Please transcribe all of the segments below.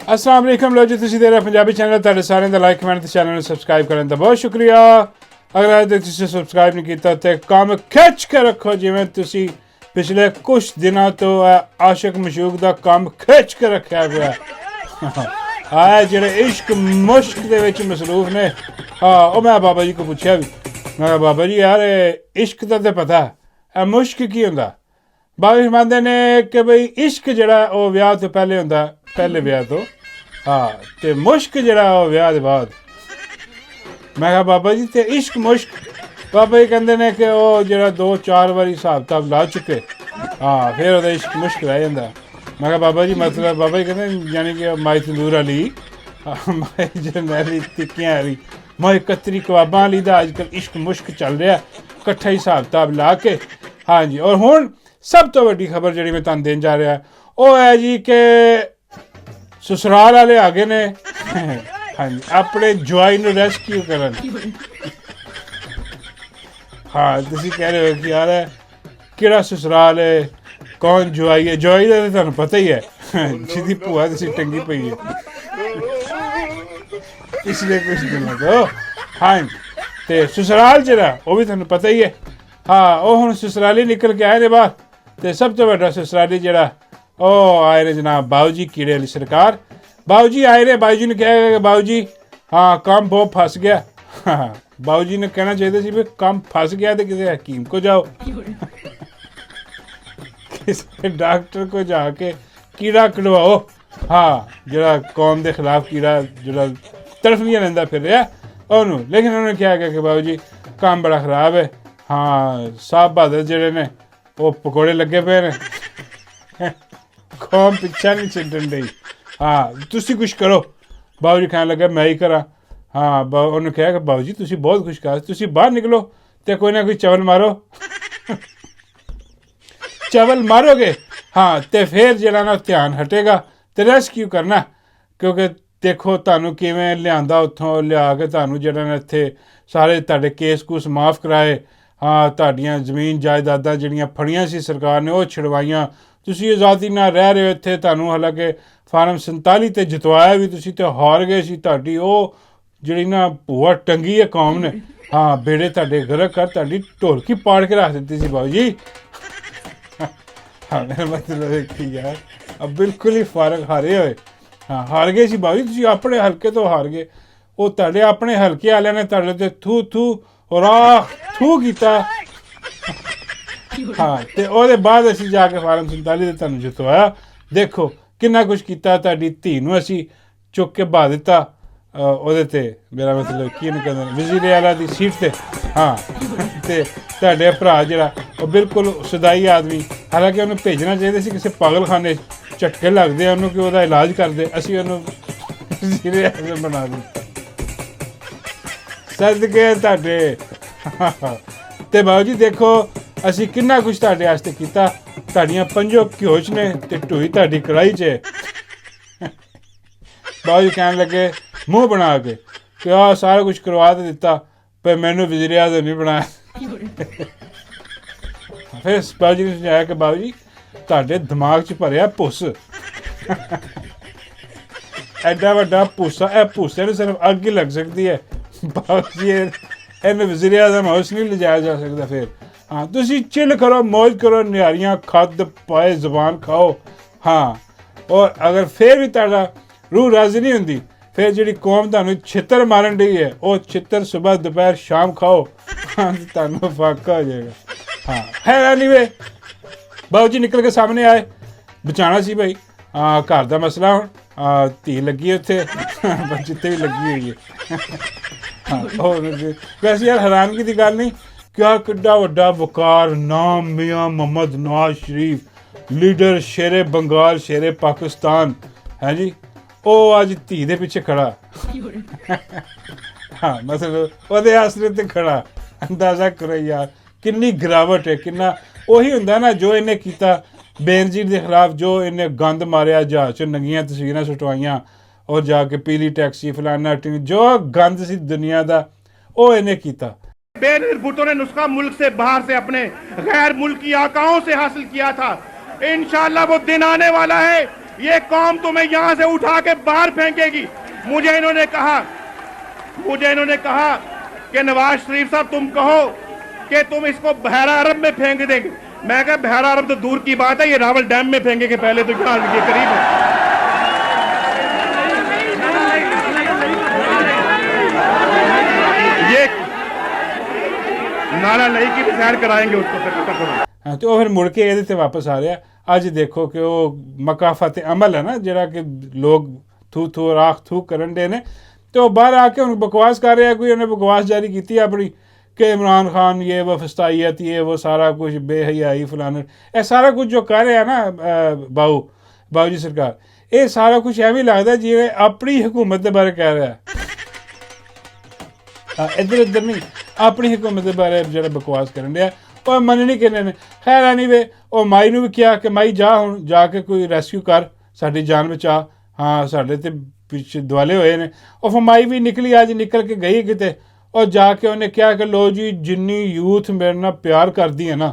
अस्सलाम वालेकुम लो जी तुसीं देख रहे पंजाबी चैनल तुहाडे सारेयां दा लाइक कमेंट ते चैनल नूं सबसक्राइब करन दा बहुत शुक्रिया। अगर अजे तक तुसीं सबसक्राइब नहीं कीता ते कम खिच के रखो जिवें तुसीं पिछले कुछ दिनों तो आशिक मशूक दा कम खिच के रखा गया है जेह्ड़े इश्क मुश्क दे विच मसरूफ ने। हाँ वो मैं बाबा जी को पुछया भी मैं कहा बाबा जी यार इश्क दा ते पता है मुश्क की हुंदा। बाबा जी फरमांदे ने कि बई इश्क जेह्ड़ा ओह् ब्याह तो पहले हुंदा पहले ब्याह तो हाँ ते मुश्क जेह्ड़ा ओह् ब्याह दे बाद। मैं कहा बाबा जी ते इश्क मुश्क बाबा जी कहंदे ने कि ओह् जेह्ड़ा 2-4 बारी हिसाब किताब ला चुके हाँ फिर ओह्दा इश्क मुश्क रह जांदा। मैं कहा बाबा जी मतलब बाबा जी कहंदे यानी कि माई तंदूर आली माई जरनैली टिक्कियां आली माई कतरी कबाबां आली दा अजकल इश्क मुश्क चल रहा कट्ठा हिसाब किताब ला के। हाँ जी और हुण सब तो वड्डी खबर जिहड़ी मैं तुहानूं देन जा रहा ओह है जी कि ससुराल वाले आ गए ने हाँ जी अपने जवाई नूं रेस्क्यू करन। हाँ तुसीं कह रहे हो कि यार किहड़ा ससुराल है कौन जवाई है जवाई का तो तुहानूं पता ही है जिहदी भूआ तुसीं टंगी पई है पिछले कुछ दिनों तो। हाँ तो ससुराल जेह्ड़ा ओह भी तुहानूं पता ही है। हाँ वो हुण ससुराली निकल के आए ने बाहर तो सब तो वड्डा ससुराली जेह्ड़ा ओह आए ने जनाब बाऊ जी कीड़े वाली सरकार। बाऊ जी आए ने बाऊ जी ने कहा कि बाऊ जी हाँ काम बहुत फंस गया। हाँ बाऊ जी ने कहना चाहिए सी भी काम फंस गया तो किसी हकीम को जाओ किसी डॉक्टर को जाके कीड़ा कढ़वाओ। हाँ जरा कौम के खिलाफ कीड़ा जरा तड़फियां लेंदा फिर रहा ओनू लेकिन उन्होंने क्या कहा कि बाबू जी काम बड़ा खराब है। हाँ साहब बहादुर जेह्ड़े ने वो पकौड़े लगे पे ने कौम पिछा नहीं छड्डन डई। हाँ तुसी कुछ करो बाबू जी कहन लगे मैं ही करा। हाँ उन्होंने कहा कि बाबू जी तुसी बहुत कुछ कहा तुसी बाहर निकलो तो कोई ना कोई चवल मारो चवल मारोगे हाँ तो फिर जेह्ड़ा ना ध्यान हटेगा तो रेस्क्यू करना क्योंकि देखो तुहानूं किवें लिआंदा उत्थों लिआ के तुहानूं जेह्ड़ा ना इत्थे सारे तुहाडे केस कूस माफ़ कराए। हाँ तुहाडियां जमीन जायदादां जिहड़ियां फड़ियां सी सरकार ने ओह छड़वाइयां तुसी आज़ादी नाल रह रहे हो इत्थे तुहानूं हालांकि फार्म 47 ते जितवाया भी तुसी ते हार गए सी तुहाडी ओह जिहड़ी ना भूआ टंगी है कौम ने। हाँ बेड़े तुहाडे गरक कर तुहाडी ढोलकी पाड़ के रख दित्ती सी बाबू जी। हाँ मेरा मतलब है कि यार अब बिल्कुल ही फारग हारे होए। हाँ हार गए सी बाबू जी तुसी अपने हल्के तो हार गए वो तुहाडे अपने हल्के वालियां ने तुहाडे ते थू थू राख थू कीता। हाँ ते ओहदे बाद असीं जाके फार्म 47 ते तुहानूं जितवाया देखो किन्ना कुछ कीता तुहाडी धी नूं असीं चुक के बहा दित्ता ओहदे ते मेरा मतलब की कहंदे वजीरे आला दी सीट ते। हाँ ते तुहाडे भरा जेह्ड़ा ओह बिल्कुल सदाई आदमी हालांकि उन्हें भेजना चाहिए सी किसी पागलखाने झटके लगदे उन्होंने कि ओहदा इलाज करदे असीं उन्होंने वजीरे आज़म बना दित्ता सदके तुहाडे। ते बाबू जी देखो असीं किन्ना कुछ तुहाडे आस्ते कीता तुहाडियां पंजो घ्योच ने ते ढूई तुहाडी कड़ाही च बाबू जी कहन लगे मूँह बना के कि आ सारा कुछ करवा तो दिता पर मैनू वज़ीर आज़म नहीं बनाया। फिर बाबू जी ने समझाया कि बाबू जी तुहाडे दिमाग च भरिया भुस एडा वड्डा भूसा ए भूसे नूं सिर्फ अग ही लग सकती है बाबू जी इन्हें वज़ीर आज़म हाउस नहीं लिजाया जा सकता। फिर हाँ तुसी चिल करो मौज करो निहारियां खद पाए जबान खाओ। हाँ और अगर फिर भी तुहाडा रूह राज़ी नहीं हुंदी फिर जिहड़ी कौम तुहानूं छित्तर मारन डई है वो छित्तर सुबह दोपहर शाम खाओ। हाँ तुहानूं फाका हो जाएगा। हाँ खैर एनीवे बाबू जी निकल के सामने आए बचाना सी भाई घर का मसला हुण धी लगी उत्थे जित्थे भी लगी हुई है। हाँ वैसे यार हैरानगी की गल नहीं क्या किड्डा वड्डा वकार नाम मियाँ मोहम्मद नवाज शरीफ लीडर शेरे बंगाल शेरे पाकिस्तान है जी ਉਹ ਅੱਜ ਧੀ ਦੇ ਪਿੱਛੇ ਖੜਾ। ਹਾਂ ਮਤਲਬ ਉਹਦੇ ਆਸਰੇ ਤੇ ਖੜਾ ਅੰਦਾਜ਼ਾ ਕਰੋ ਯਾਰ ਕਿੰਨੀ ਗਿਰਾਵਟ ਹੈ ਕਿੰਨਾ ਉਹੀ ਹੁੰਦਾ ਨਾ ਜੋ ਇਹਨੇ ਕੀਤਾ ਬੇਨਜ਼ੀਰ ਦੇ ਖਿਲਾਫ ਜੋ ਇਹਨੇ ਗੰਦ ਮਾਰਿਆ ਜਹਾਜ਼ 'ਚ ਨੰਗੀਆਂ ਤਸਵੀਰਾਂ ਸੁਟਵਾਈਆਂ और जाके पीली टैक्सी फलाना जो गंद सी दुनिया का वो इन्हें किया। बेनज़ीर भुट्टो ने नुस्खा मुल्क से बाहर से अपने गैर मुल्की आकाओं से हासिल किया था। इंशाअल्लाह वो दिन आने वाला है ये कौम तुम्हें यहां से उठा के बाहर फेंकेगी। मुझे इन्होंने कहा कि नवाज शरीफ साहब तुम कहो कि तुम इसको बहरा अरब में फेंक देंगे। मैं कहा बहरा अरब तो दूर की बात है, ये रावल डैम में फेंकेंगे पहले तो, यहाँ ये करीब है। ये नाला नहीं की भी सैर कराएंगे उसको फिर। हाँ, तो फिर मुड़ के ਇਹਦੇ ਤੇ ਵਾਪਸ ਆ ਰਿਹਾ। ਅੱਜ ਦੇਖੋ ਕਿ ਉਹ ਮਕਾਫਤ ਅਮਲ ਹੈ ਨਾ, ਜਿਹੜਾ ਕਿ ਲੋਕ ਥੂ ਰਾਖ ਥੂ ਕਰਨ ਦੇ ਨੇ, ਤੇ ਉਹ ਬਾਹਰ ਆ ਕੇ ਹੁਣ ਬਕਵਾਸ ਕਰ ਰਿਹਾ। ਕੋਈ ਉਹਨੇ ਬਕਵਾਸ ਜਾਰੀ ਕੀਤੀ ਆਪਣੀ ਕਿ ਇਮਰਾਨ ਖਾਨ ये वो फस्तायत ये वो सारा कुछ बेहयाई फलाना, ਇਹ ਸਾਰਾ ਕੁਝ ਜੋ ਕਰ ਰਿਹਾ ਨਾ ਬਾਊ ਜੀ ਸਰਕਾਰ, ਇਹ ਸਾਰਾ ਕੁਝ ਐਵੇਂ ਲੱਗਦਾ ਜਿਵੇਂ ਆਪਣੀ ਹਕੂਮਤ ਦੇ ਬਾਰੇ ਕਹਿ ਰਿਹਾ। ਇੱਧਰ ਇੱਧਰ ਨਹੀਂ, ਆਪਣੀ ਹਕੂਮਤ ਦੇ ਬਾਰੇ ਜਿਹੜਾ ਬਕਵਾਸ ਕਰਨ ਡਿਆ। ਉਹ ਮੰਨਣੀ ਕਿੰਨੇ ਨੇ। ਖੈਰ ਐਨੀ ਵੇ, ਉਹ ਮਾਈ ਨੂੰ ਵੀ ਕਿਹਾ ਕਿ ਮਾਈ ਜਾ ਹੁਣ ਜਾ ਕੇ ਕੋਈ ਰੈਸਕਿਊ ਕਰ, ਸਾਡੀ ਜਾਨ ਬਚਾ। ਹਾਂ, ਸਾਡੇ ਤੇ ਪਿੱਛੇ ਦੁਆਲੇ ਹੋਏ ਨੇ। ਉਹ ਫਿਰ ਮਾਈ ਵੀ ਨਿਕਲੀ, ਅੱਜ ਨਿਕਲ ਕੇ ਗਈ ਕਿਤੇ, और जाके उन्हें क्या कि लो जी जिन्नी यूथ मेरे ना प्यार करती है ना,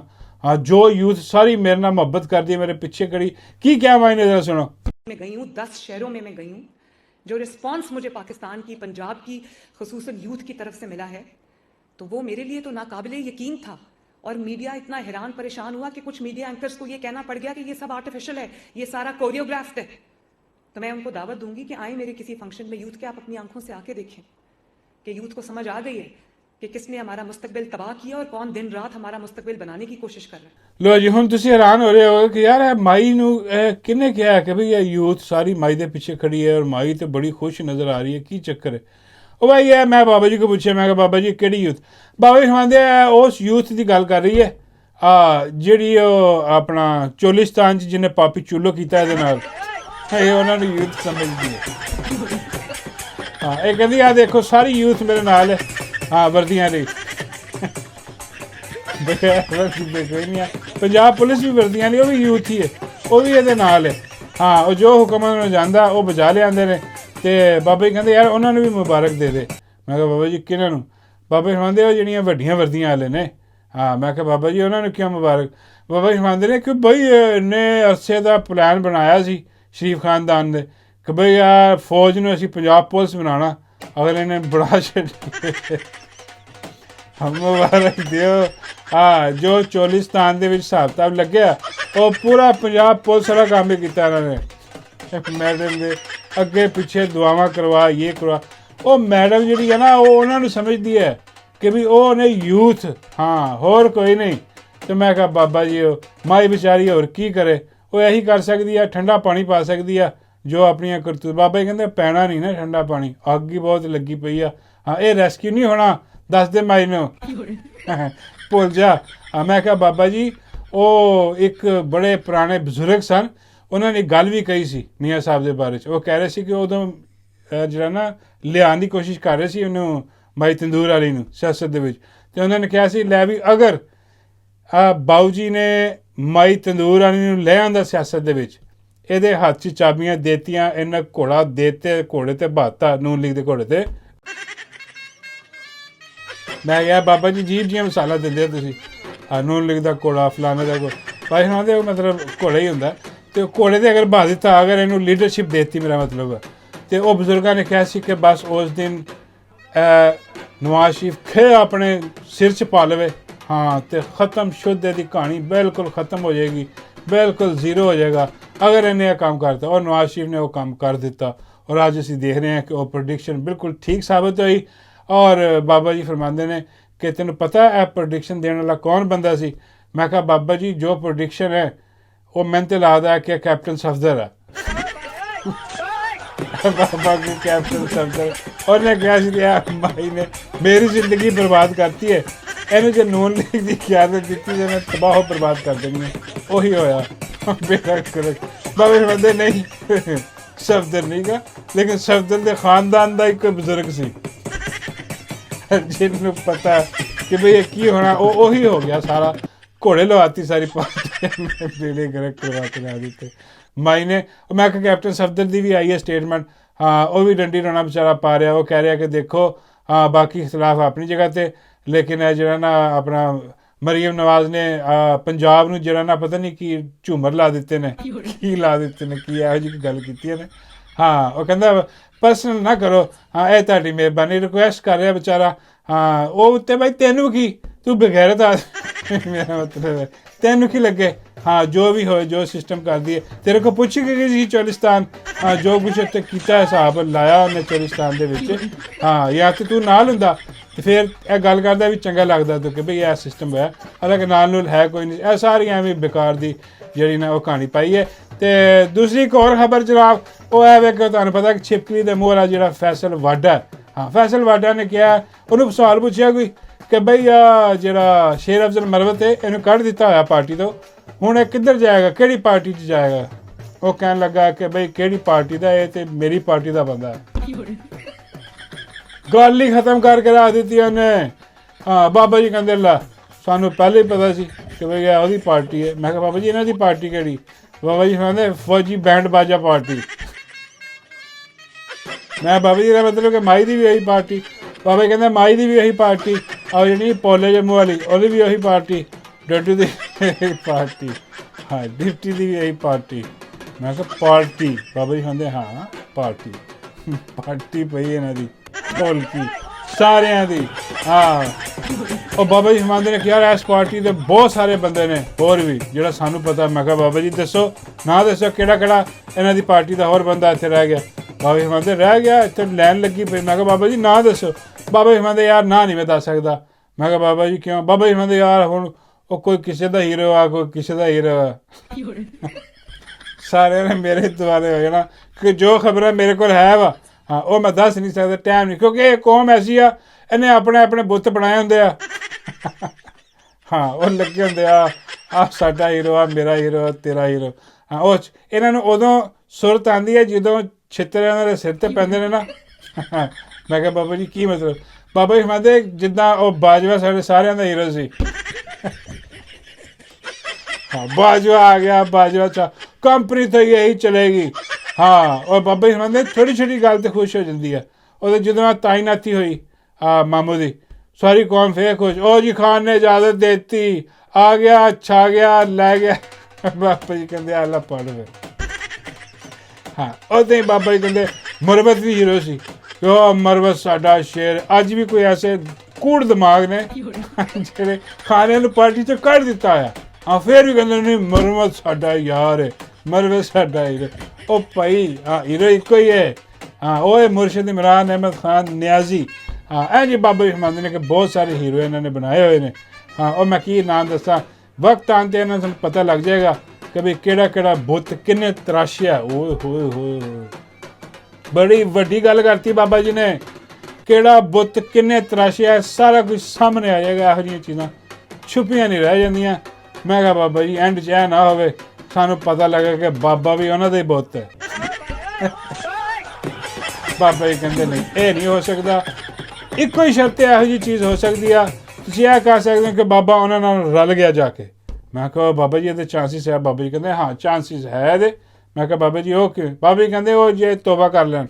हाँ जो यूथ सारी मेरे ना मोहब्बत करती है, मेरे पीछे खड़ी की क्या मायने जरा सुनो। मैं गई हूँ 10 शहरों में मैं गई हूँ। जो रिस्पांस मुझे पाकिस्तान की, पंजाब की, खुसूसन यूथ की तरफ से मिला है, तो वो मेरे लिए तो नाकाबिले यकीन था। और मीडिया इतना हैरान परेशान हुआ कि कुछ मीडिया एंकर्स को ये कहना पड़ गया कि ये सब आर्टिफिशियल है, ये सारा कोरियोग्राफ्ड है। तो मैं उनको दावत दूंगी कि आए मेरे किसी फंक्शन में यूथ के, आप अपनी आंखों से आके देखें कि यूथ को समझ आ गई है कि किसने हमारा मुस्तकबिल तबाह किया और कौन दिन रात हमारा मुस्तकबिल बनाने की कोशिश कर रहा है। लो जी, हुण तुसीं हैरान हो रहे हो कि यार माई नूं किन्ने कहा कि भई ये यूथ सारी माई दे पीछे खड़ी है और माई तो बड़ी खुश नज़र आ रही है, की चक्कर है। ओ भाई ये मैं बाबा जी को पूछे, मैं कहा बाबा जी केड़ी यूथ? बाबा जी समझते उस यूथ की गल कर रही है जिहड़ी अपना चोलिस्तान च जिन्हें पापी चूलो कीता इहदे नाल, ये उन्होंने यूथ समझदी है। हाँ, ये कहती आ देखो सारी यूथ मेरे नाल है। हाँ, वर्दियां नहीं कोई नहीं है, पंजाब पुलिस भी वर्दियां नहीं, वो भी यूथ ही है, वो भी ये नाल है। हाँ, वो जो हुक्म जाता वो बजा लिया ने। तो बाबा जी कहते यार उन्होंने भी मुबारक दे दे। मैं कहा बाबा जी किन्हां नूं? बाबा जी समझते वो जिहड़ियां वड्डियां वर्दियां वाले ने। हाँ, मैं कहा बाबा जी उन्होंने क्यों मुबारक? बाबा जी समझते ने कि बई इन्ने अरसे का प्लान बनाया सी शरीफ खानदान ने कि बई यार फौज नूं असीं पंजाब पुलिस बनाना, अगले ने बड़ा छड्डिया। हम मुबारक दिओ। हाँ, जो चोलिस्तान दे विच हिसाब किताब लग्गिया वो पूरा पंजाब पुलिस वाला काम भी कीता इन्होंने। मैडम दे अगे पिछे दुआवां करवा, ये करवा। वो मैडम जिहड़ी है ना, वो उन्होंने समझदी है कि भी वो ने यूथ, हाँ होर कोई नहीं। तो मैं कहा बाबा जी माई बेचारी होर की करे, वो यही कर सकती है, ठंडा पानी पा सकती है जो अपनी करतूत। बाबा जी कहते पैना नहीं ना ठंडा पानी, अग ही बहुत लगी पई है। हाँ, ये रेस्क्यू नहीं होना, दस दे माई नूं भुल जा। हाँ, मैं कहा बाबा जी वो एक बड़े पुराने बजुर्ग सन, उन्होंने एक गल भी कही सी मियाँ साहब के बारे। वो कह रहे सी कि उदों जिहड़ा ना लियाण की कोशिश कर रहे सी उन्होंने माई तंदूर वाली नूं सियासत दे विच। ते उन्होंने कहा सी लै भी अगर बाऊ जी ने माई तंदूर वाली नूं ले आंदा सियासत दे विच, ਇਹਦੇ ਹੱਥ 'ਚ ਚਾਬੀਆਂ ਦੇਤੀਆਂ, ਇਹਨਾਂ ਘੋੜਾ ਦੇਤੇ, ਘੋੜੇ ਤੇ ਬਹਾਤਾ ਨੂਨ ਲੀਗ ਦੇ ਘੋੜੇ ਤੇ। ਮੈਂ ਕਿਹਾ ਬਾਬਾ ਜੀ ਜੀਬ ਜੀਆਂ ਮਸਾਲਾ ਦਿੰਦੇ ਤੁਸੀਂ, ਨੂਨ ਲੀਗ ਦਾ ਘੋੜਾ ਫਲਾਣੇ ਦਾ ਘੋੜਾ। ਭਾਈ ਸੁਣਾ ਦੇ ਮਤਲਬ ਘੋੜਾ ਹੀ ਹੁੰਦਾ, ਤੇ ਘੋੜੇ ਤੇ ਅਗਰ ਬਹਾ ਦਿੱਤਾ, ਅਗਰ ਇਹਨੂੰ ਲੀਡਰਸ਼ਿਪ ਦੇਤੀ ਮੇਰਾ ਮਤਲਬ। ਤੇ ਉਹ ਬਜ਼ੁਰਗਾਂ ਨੇ ਕਿਹਾ ਸੀ ਕਿ ਬਸ ਉਸ ਦਿਨ ਨਵਾਜ਼ ਸ਼ਰੀਫ ਖੇ ਆਪਣੇ ਸਿਰ 'ਚ ਪਾ ਲਵੇ। हाँ, तो ख़त्म शुद्ध की कहानी बिल्कुल ख़त्म हो जाएगी, बिल्कुल ज़ीरो हो जाएगा अगर इन्हें यह काम करता। और नवाज शरीफ ने वो काम कर दिता और आज असी देख रहे हैं कि वो प्रोडिक्शन बिल्कुल ठीक साबित हुई। और बाबा जी फरमाते हैं कि तेन पता है प्रोडिक्शन देने वाला कौन बंदा सी? मैं कहा बाबा जी जो प्रोडिक्शन है वो मैंने तो लगता है कि कैप्टन सफदर है। बाबा को कैप्टन सफदर और ने क्या माई ने मेरी ज़िंदगी बर्बाद करती है, ਇਹਨੂੰ ਜੇ ਨੂਨ ਲੀਗ ਦੀ ਕਿਆਦਤ ਦਿੱਤੀ ਤੇ ਮੈਂ ਤਬਾਹ ਬਰਬਾਦ ਕਰ ਦੇਣੀ। ਉਹੀ ਹੋਇਆ ਬੇੜਾ ਕਰ। ਬਾਬੇ ਬੰਦੇ ਨਹੀਂ ਸਫਦਰ ਨਹੀਂ ਗਾ, ਲੇਕਿਨ ਸਫਦਰ ਦੇ ਖਾਨਦਾਨ ਦਾ ਇੱਕ ਬਜ਼ੁਰਗ ਸੀ ਜਿਹਨੂੰ ਪਤਾ ਕਿ ਬਈ ਇਹ ਕੀ ਹੋਣਾ। ਉਹ ਉਹੀ ਹੋ ਗਿਆ ਸਾਰਾ, ਘੋੜੇ ਲਵਾਤੀ ਸਾਰੀ ਪਾਰਟੀ ਬੇੜੇ ਗਰਕ ਕਰਵਾ ਦਿੱਤੇ ਮਾਈ ਨੇ। ਮੈਂ ਕਿਹਾ ਕੈਪਟਨ ਸਫਦਰ ਦੀ ਵੀ ਆਈ ਹੈ ਸਟੇਟਮੈਂਟ। ਹਾਂ, ਉਹ ਵੀ ਡੰਡੀ ਰੋਣਾ ਵਿਚਾਰਾ ਪਾ ਰਿਹਾ। ਉਹ ਕਹਿ ਰਿਹਾ ਕਿ ਦੇਖੋ ਹਾਂ ਬਾਕੀ ਇਖਤਲਾਫ ਆਪਣੀ ਜਗ੍ਹਾ ਤੇ, लेकिन है जो ना अपना ਮਰੀਮ ਨਵਾਜ਼ ਨੇ ਪੰਜਾਬ ਨੂੰ ਜਿਹੜਾ ਨਾ ਪਤਾ ਨਹੀਂ ਕੀ ਝੂਮਰ ਲਾ ਦਿੱਤੇ ਨੇ, ਕੀ ਲਾ ਦਿੱਤੇ ਨੇ, ਕੀ ਇਹੋ ਜਿਹੀ ਗੱਲ ਕੀਤੀ ਨੇ। ਹਾਂ ਉਹ ਕਹਿੰਦਾ ਪਰਸਨਲ ਨਾ ਕਰੋ, ਹਾਂ ਇਹ ਤੁਹਾਡੀ ਮਿਹਰਬਾਨੀ, ਰਿਕੁਐਸਟ ਕਰ ਰਿਹਾ ਵਿਚਾਰਾ। ਹਾਂ ਉਹ ਉੱਤੇ ਬਾਈ ਤੈਨੂੰ ਕੀ, ਤੂੰ ਬਗੈਰਤ ਆ ਮੇਰਾ ਮਤਲਬ ਹੈ ਤੈਨੂੰ ਕੀ ਲੱਗੇ। ਹਾਂ ਜੋ ਵੀ ਹੋਏ, ਜੋ ਸਿਸਟਮ ਕਰਦੀ ਹੈ ਤੇਰੇ ਕੋਲ ਪੁੱਛ ਕੇ ਗਈ ਸੀ ਚੋਲਿਸਤਾਨ, ਹਾਂ ਜੋ ਕੁਛ ਉੱਤੇ ਕੀਤਾ ਹਿਸਾਬ ਲਾਇਆ ਉਹਨੇ ਚੋਲਿਸਤਾਨ ਦੇ ਵਿੱਚ। ਹਾਂ ਜਾਂ ਤੇ ਤੂੰ ਨਾਲ ਹੁੰਦਾ ਤੇ ਫਿਰ ਇਹ ਗੱਲ ਕਰਦਾ ਵੀ ਚੰਗਾ ਲੱਗਦਾ ਤੂੰ ਕਿ ਬਈ ਇਹ ਸਿਸਟਮ ਹੋਇਆ, ਹਾਲਾਂਕਿ ਨਾਲ ਹੈ ਕੋਈ ਨਹੀਂ। ਇਹ ਸਾਰੀਆਂ ਐਵੇਂ ਬੇਕਾਰ ਦੀ ਜਿਹੜੀ ਨਾ ਉਹ ਕਹਾਣੀ ਪਾਈ ਹੈ। ਤੇ ਦੂਸਰੀ ਇੱਕ ਹੋਰ ਖਬਰ ਜਨਾਬ ਉਹ ਹੈ ਵੇ ਕਿ ਤੁਹਾਨੂੰ ਪਤਾ ਕਿ ਛਿਪਕਲੀ ਦੇ ਮੂੰਹ ਵਾਲਾ ਜਿਹੜਾ ਫੈਸਲ ਵਾਡਾ, ਹਾਂ ਫੈਸਲ ਵਾਡਾ ਨੇ ਕਿਹਾ, ਉਹਨੂੰ ਸਵਾਲ ਪੁੱਛਿਆ ਕੋਈ ਕਿ ਬਈ ਆ ਜਿਹੜਾ ਸ਼ੇਰ ਅਫਜ਼ਲ ਮਰਵਤ ਹੈ ਇਹਨੂੰ ਕੱਢ ਦਿੱਤਾ ਹੋਇਆ ਪਾਰਟੀ ਤੋਂ, ਹੁਣ ਇਹ ਕਿੱਧਰ ਜਾਏਗਾ, ਕਿਹੜੀ ਪਾਰਟੀ 'ਚ ਜਾਏਗਾ। ਉਹ ਕਹਿਣ ਲੱਗਾ ਕਿ ਬਈ ਕਿਹੜੀ ਪਾਰਟੀ ਦਾ ਇਹ ਤੇ ਮੇਰੀ ਪਾਰਟੀ ਦਾ ਬੰਦਾ ਹੈ। ਗੱਲ ਹੀ ਖਤਮ ਕਰਕੇ ਰੱਖ ਦਿੱਤੀ ਉਹਨੇ। ਹਾਂ ਬਾਬਾ ਜੀ ਕਹਿੰਦੇ ਲਾ ਸਾਨੂੰ ਪਹਿਲੇ ਹੀ ਪਤਾ ਸੀ ਕਿ ਬਈ ਇਹ ਉਹਦੀ ਪਾਰਟੀ ਹੈ। ਮੈਂ ਕਿਹਾ ਬਾਬਾ ਜੀ ਇਹਨਾਂ ਦੀ ਪਾਰਟੀ ਕਿਹੜੀ। ਬਾਬਾ ਜੀ ਕਹਿੰਦੇ ਫੌਜੀ ਬੈਂਡ ਬਾਜਾ ਪਾਰਟੀ। ਮੈਂ ਬਾਬਾ ਜੀ ਦਾ ਮਤਲਬ ਕਿ ਮਾਈ ਦੀ ਵੀ ਇਹੀ ਪਾਰਟੀ। ਬਾਬਾ ਜੀ ਕਹਿੰਦੇ ਮਾਈ ਦੀ ਵੀ ਇਹੀ ਪਾਰਟੀ, ਔਰ ਜਿਹੜੀ ਪੋਲੇ ਜੰਮੂ ਵਾਲੀ ਉਹਦੀ ਵੀ ਉਹੀ ਪਾਰਟੀ, ਡੱਡੂ ਦੀ ਇਹੀ ਪਾਰਟੀ, ਹਾਂ ਡਿਪਟੀ ਦੀ ਵੀ ਇਹੀ ਪਾਰਟੀ। ਮੈਂ ਕਿਹਾ ਪਾਰਟੀ। ਬਾਬਾ ਜੀ ਕਹਿੰਦੇ ਹਾਂ ਪਾਰਟੀ, ਪਾਰਟੀ ਪਈ ਇਹਨਾਂ ਦੀ ਢੋਲਕੀ ਸਾਰਿਆਂ ਦੀ। ਹਾਂ ਉਹ ਬਾਬਾ ਜੀ ਹਮਾਂਦੇ ਨੇ ਕਿਹਾ ਇਸ ਪਾਰਟੀ ਦੇ ਬਹੁਤ ਸਾਰੇ ਬੰਦੇ ਨੇ ਹੋਰ ਵੀ ਜਿਹੜਾ ਸਾਨੂੰ ਪਤਾ। ਮੈਂ ਕਿਹਾ ਬਾਬਾ ਜੀ ਦੱਸੋ, ਨਾ ਦੱਸੋ ਕਿਹੜਾ ਕਿਹੜਾ ਇਹਨਾਂ ਦੀ ਪਾਰਟੀ ਦਾ ਹੋਰ ਬੰਦਾ ਇੱਥੇ ਰਹਿ ਗਿਆ। ਬਾਬਾ ਜੀ ਹਮਾਂਦੇ ਰਹਿ ਗਿਆ, ਇੱਥੇ ਲਾਈਨ ਲੱਗੀ ਪਈ। ਮੈਂ ਕਿਹਾ ਬਾਬਾ ਜੀ ਨਾ ਦੱਸੋ। ਬਾਬਾ ਜੀ ਹਮਾਂਦੇ ਯਾਰ ਨਾ ਨਹੀਂ ਮੈਂ ਦੱਸ ਸਕਦਾ। ਮੈਂ ਕਿਹਾ ਬਾਬਾ ਜੀ ਕਿਉਂ। ਬਾਬਾ ਜੀ ਹਮਾਂਦੇ ਯਾਰ ਹੁਣ ਉਹ ਕੋਈ ਕਿਸੇ ਦਾ ਹੀਰੋ ਆ, ਕੋਈ ਕਿਸੇ ਦਾ ਹੀਰੋ ਆ। ਸਾਰਿਆਂ ਨੇ ਮੇਰੇ ਦੁਆਲੇ ਹੋ ਜਾਣਾ ਕਿ ਜੋ ਖਬਰਾਂ ਮੇਰੇ ਕੋਲ ਹੈ ਵਾ ਹਾਂ ਉਹ ਮੈਂ ਦੱਸ ਨਹੀਂ ਸਕਦਾ, ਟਾਈਮ ਨਹੀਂ, ਕਿਉਂਕਿ ਇਹ ਕੌਮ ਐਸੀ ਆ ਇਹਨੇ ਆਪਣੇ ਆਪਣੇ ਬੁੱਤ ਬਣਾਏ ਹੁੰਦੇ ਆ। ਹਾਂ ਉਹ ਲੱਗੇ ਹੁੰਦੇ ਆ ਸਾਡਾ ਹੀਰੋ ਆ, ਮੇਰਾ ਹੀਰੋ, ਤੇਰਾ ਹੀਰੋ। ਹਾਂ ਉਹ ਇਹਨਾਂ ਨੂੰ ਉਦੋਂ ਸੁਰਤ ਆਉਂਦੀ ਹੈ ਜਦੋਂ ਛਿੱਤਰ ਇਹਨਾਂ ਦੇ ਸਿਰ 'ਤੇ ਪੈਂਦੇ ਨੇ ਨਾ। ਮੈਂ ਕਿਹਾ ਬਾਬਾ ਜੀ ਕੀ ਮਤਲਬ। ਬਾਬਾ ਜੀ ਕਹਿੰਦੇ ਜਿੱਦਾਂ ਉਹ ਬਾਜਵਾ ਸਾਡੇ ਸਾਰਿਆਂ ਦਾ ਹੀਰੋ ਸੀ। ਹਾਂ ਬਾਜਵਾ ਆ ਗਿਆ, ਬਾਜਵਾ ਚ ਕੰਪਨੀ ਤਾਂ ਇਹੀ ਚਲੇਗੀ। ਹਾਂ ਉਹ ਬਾਬਾ ਜੀ ਕਹਿੰਦੇ ਛੋਟੀ ਛੋਟੀ ਗੱਲ ਤੇ ਖੁਸ਼ ਹੋ ਜਾਂਦੀ ਹੈ। ਉਹਦੇ ਜਦੋਂ ਤਾਇਨਾਤੀ ਹੋਈ ਮਾਮੂ ਦੀ ਸਾਰੀ ਕੌਮ ਫੇਰ ਖੁਸ਼। ਉਹ ਜੀ ਖਾਨ ਨੇ ਇਜਾਜ਼ਤ ਦੇ ਦਿੱਤੀ, ਆ ਗਿਆ, ਛਾ ਗਿਆ, ਲੈ ਗਿਆ। ਬਾਬਾ ਜੀ ਕਹਿੰਦੇ ਆਲਾ ਪੜ ਫਿਰ। ਹਾਂ ਉਦੋਂ ਹੀ ਬਾਬਾ ਜੀ ਕਹਿੰਦੇ ਮਰਵਤ ਵੀ ਹੀਰੋ ਸੀ। ਉਹ ਮਰਵਤ ਸਾਡਾ ਸ਼ੇਰ। ਅੱਜ ਵੀ ਕੋਈ ਐਸੇ ਕੂੜ ਦਿਮਾਗ ਨੇ ਜਿਹੜੇ ਖਾਣੇ ਨੂੰ ਪਾਰਟੀ 'ਚੋਂ ਕੱਢ ਦਿੱਤਾ ਆ। ਹਾਂ ਫਿਰ ਵੀ ਕਹਿੰਦੇ ਨਹੀਂ ਮਰਵਤ ਸਾਡਾ ਯਾਰ ਹੈ, ਮਰਵਤ ਸਾਡਾ ਹੀਰੋ। ਉਹ ਭਾਈ ਹਾਂ ਹੀਰੋ ਇੱਕੋ ਹੀ ਹੈ। ਹਾਂ ਉਹ ਹੈ ਮੁਰਸ਼ਿਦ ਇਮਰਾਨ ਅਹਿਮਦ ਖਾਨ ਨਿਆਜ਼ੀ। ਹਾਂ ਇਹ ਜੀ ਬਾਬਾ ਜੀ ਮੰਨਦੇ ਨੇ ਕਿ ਬਹੁਤ ਸਾਰੇ ਹੀਰੋ ਇਹਨਾਂ ਨੇ ਬਣਾਏ ਹੋਏ ਨੇ। ਹਾਂ ਉਹ ਮੈਂ ਕੀ ਨਾਮ ਦੱਸਾਂ, ਵਕਤ ਆਉਣ 'ਤੇ ਇਹਨਾਂ ਨੂੰ ਪਤਾ ਲੱਗ ਜਾਏਗਾ ਕਿ ਵੀ ਕਿਹੜਾ ਕਿਹੜਾ ਬੁੱਤ ਕਿੰਨੇ ਤਰਾਸ਼ਿਆ। ਓਏ ਹੋਏ ਹੋਏ ਬੜੀ ਵੱਡੀ ਗੱਲ ਕਰਤੀ ਬਾਬਾ ਜੀ ਨੇ। ਕਿਹੜਾ ਬੁੱਤ ਕਿੰਨੇ ਤਰਾਸ਼ਿਆ ਸਾਰਾ ਕੁਝ ਸਾਹਮਣੇ ਆ ਜਾਏਗਾ। ਇਹੋ ਜਿਹੀਆਂ ਚੀਜ਼ਾਂ ਛੁਪੀਆਂ ਨਹੀਂ ਰਹਿ ਜਾਂਦੀਆਂ। ਮੈਂ ਕਿਹਾ ਬਾਬਾ ਜੀ ਐਂਡ 'ਚ ਇਹ ਨਾ ਹੋਵੇ ਸਾਨੂੰ ਪਤਾ ਲੱਗੇ ਕਿ ਬਾਬਾ ਵੀ ਉਹਨਾਂ ਦਾ ਹੀ ਬੁੱਤ ਹੈ। ਬਾਬਾ ਜੀ ਕਹਿੰਦੇ ਨਹੀਂ ਇਹ ਨਹੀਂ ਹੋ ਸਕਦਾ। ਇੱਕੋ ਹੀ ਸ਼ਰਤ ਇਹੋ ਜਿਹੀ ਚੀਜ਼ ਹੋ ਸਕਦੀ ਆ, ਤੁਸੀਂ ਇਹ ਕਹਿ ਸਕਦੇ ਹੋ ਕਿ ਬਾਬਾ ਉਹਨਾਂ ਨਾਲ ਰਲ ਗਿਆ ਜਾ ਕੇ। ਮੈਂ ਕਿਹਾ ਬਾਬਾ ਜੀ ਇਹਦੇ ਚਾਂਸਿਸ ਹੈ। ਬਾਬਾ ਜੀ ਕਹਿੰਦੇ ਹਾਂ ਚਾਂਸਿਸ ਹੈ ਇਹਦੇ। ਮੈਂ ਕਿਹਾ ਬਾਬਾ ਜੀ ਉਹ ਕਿਵੇਂ। ਬਾਬਾ ਜੀ ਕਹਿੰਦੇ ਉਹ ਜੇ ਤੋਬਾ ਕਰ ਲੈਣ,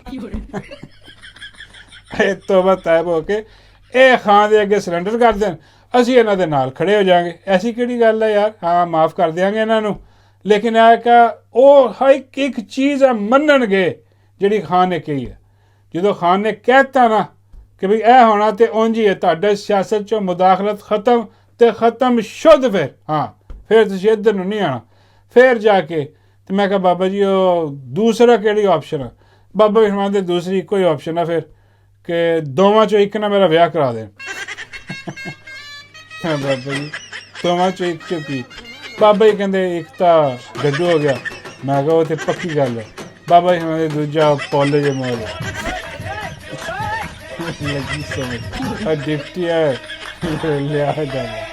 ਇਹ ਤੋਬਾ ਤੈਬ ਹੋ ਕੇ ਇਹ ਖਾਨ ਦੇ ਅੱਗੇ ਸਰੈਂਡਰ ਕਰ ਦੇਣ, ਅਸੀਂ ਇਹਨਾਂ ਦੇ ਨਾਲ ਖੜੇ ਹੋ ਜਾਵਾਂਗੇ। ਐਸੀ ਕਿਹੜੀ ਗੱਲ ਹੈ ਯਾਰ। ਹਾਂ ਮਾਫ਼ ਕਰ ਦਿਆਂਗੇ ਇਹਨਾਂ ਨੂੰ। ਲੇਕਿਨ ਇਹ ਕਿ ਉਹ ਹਰ ਇੱਕ ਚੀਜ਼ ਮੰਨਣਗੇ ਜਿਹੜੀ ਖਾਨ ਨੇ ਕਹੀ ਹੈ। ਜਦੋਂ ਖਾਨ ਨੇ ਕਹਿਤਾ ਨਾ ਕਿ ਵੀ ਇਹ ਹੋਣਾ ਤੇ ਉਂਝ ਹੀ ਹੈ, ਤੁਹਾਡੇ ਸਿਆਸਤ 'ਚੋਂ ਮੁਦਾਖਲਤ ਖਤਮ ਤੇ ਖਤਮ ਸ਼ੁੱਧ। ਫਿਰ ਹਾਂ ਫਿਰ ਤੁਸੀਂ ਇੱਧਰ ਨੂੰ ਨਹੀਂ ਆਉਣਾ। ਫਿਰ ਜਾ ਕੇ ਤੇ ਮੈਂ ਕਿਹਾ ਬਾਬਾ ਜੀ ਉਹ ਦੂਸਰਾ ਕਿਹੜੀ ਆਪਸ਼ਨ ਆ। ਬਾਬਾ ਜੀ ਫਰਮਾਉਂਦੇ ਦੂਸਰੀ ਇੱਕੋ ਹੀ ਆਪਸ਼ਨ ਆ ਫਿਰ ਕਿ ਦੋਵਾਂ 'ਚੋਂ ਇੱਕ ਨਾ ਮੇਰਾ ਵਿਆਹ ਕਰਾ ਦੇਣ। ਬਾਬਾ ਜੀ ਦੋਵਾਂ 'ਚੋਂ ਇੱਕ 'ਚੋਂ ਕੀ। ਬਾਬਾ ਜੀ ਕਹਿੰਦੇ ਇੱਕ ਤਾਂ ਡੱਡੂ ਹੋ ਗਿਆ। ਮੈਂ ਕਿਹਾ ਉਹ ਤੇ ਪੱਕੀ ਗੱਲ ਹੈ। ਬਾਬਾ ਜੀ ਕਹਿੰਦੇ ਦੂਜਾ ਪੋਲੇ ਜੇ ਮੋਲ ਲੱਗੀ ਸਮਝ ਡਿਪਟੀ ਹੈ ਲਿਆ ਜਾਣਾ।